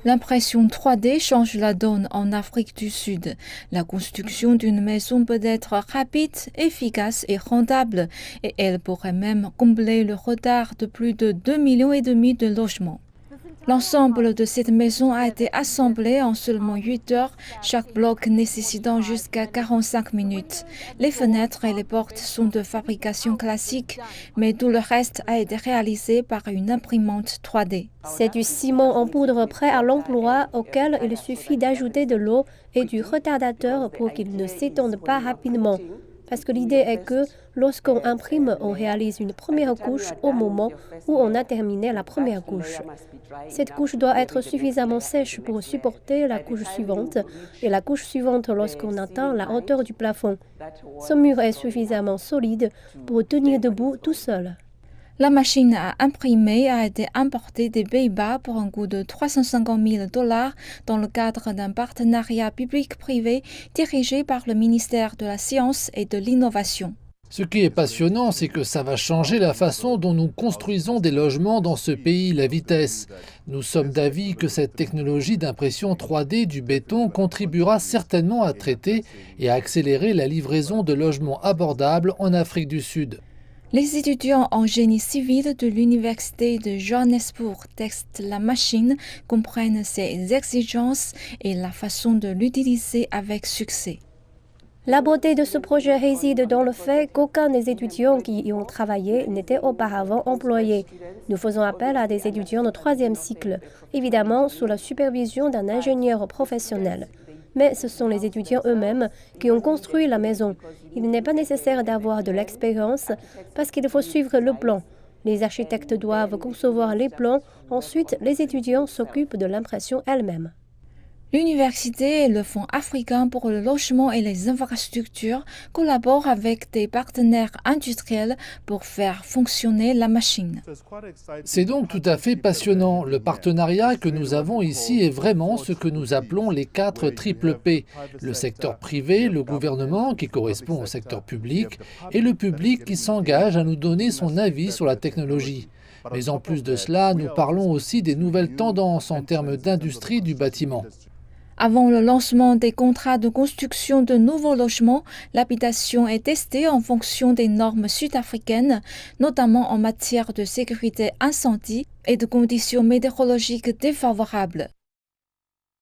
L'impression 3D change la donne en Afrique du Sud. La construction d'une maison peut être rapide, efficace et rentable, et elle pourrait même combler le retard de plus de 2,5 millions de logements. L'ensemble de cette maison a été assemblé en seulement 8 heures, chaque bloc nécessitant jusqu'à 45 minutes. Les fenêtres et les portes sont de fabrication classique, mais tout le reste a été réalisé par une imprimante 3D. C'est du ciment en poudre prêt à l'emploi auquel il suffit d'ajouter de l'eau et du retardateur pour qu'il ne s'étende pas rapidement. Parce que l'idée est que lorsqu'on imprime, on réalise une première couche au moment où on a terminé la première couche. Cette couche doit être suffisamment sèche pour supporter la couche suivante et la couche suivante lorsqu'on atteint la hauteur du plafond. Ce mur est suffisamment solide pour tenir debout tout seul. La machine à imprimer a été importée des Pays-Bas pour un coût de 350 000 $ dans le cadre d'un partenariat public-privé dirigé par le ministère de la Science et de l'Innovation. Ce qui est passionnant, c'est que ça va changer la façon dont nous construisons des logements dans ce pays, la vitesse. Nous sommes d'avis que cette technologie d'impression 3D du béton contribuera certainement à traiter et à accélérer la livraison de logements abordables en Afrique du Sud. Les étudiants en génie civil de l'Université de Johannesburg testent la machine, comprennent ses exigences et la façon de l'utiliser avec succès. La beauté de ce projet réside dans le fait qu'aucun des étudiants qui y ont travaillé n'était auparavant employé. Nous faisons appel à des étudiants de 3e cycle, évidemment sous la supervision d'un ingénieur professionnel. Mais ce sont les étudiants eux-mêmes qui ont construit la maison. Il n'est pas nécessaire d'avoir de l'expérience parce qu'il faut suivre le plan. Les architectes doivent concevoir les plans, ensuite les étudiants s'occupent de l'impression elle-même. L'université et le Fonds africain pour le logement et les infrastructures collaborent avec des partenaires industriels pour faire fonctionner la machine. C'est donc tout à fait passionnant. Le partenariat que nous avons ici est vraiment ce que nous appelons les 4 triple P. Le secteur privé, le gouvernement qui correspond au secteur public et le public qui s'engage à nous donner son avis sur la technologie. Mais en plus de cela, nous parlons aussi des nouvelles tendances en termes d'industrie du bâtiment. Avant le lancement des contrats de construction de nouveaux logements, l'habitation est testée en fonction des normes sud-africaines, notamment en matière de sécurité incendie et de conditions météorologiques défavorables.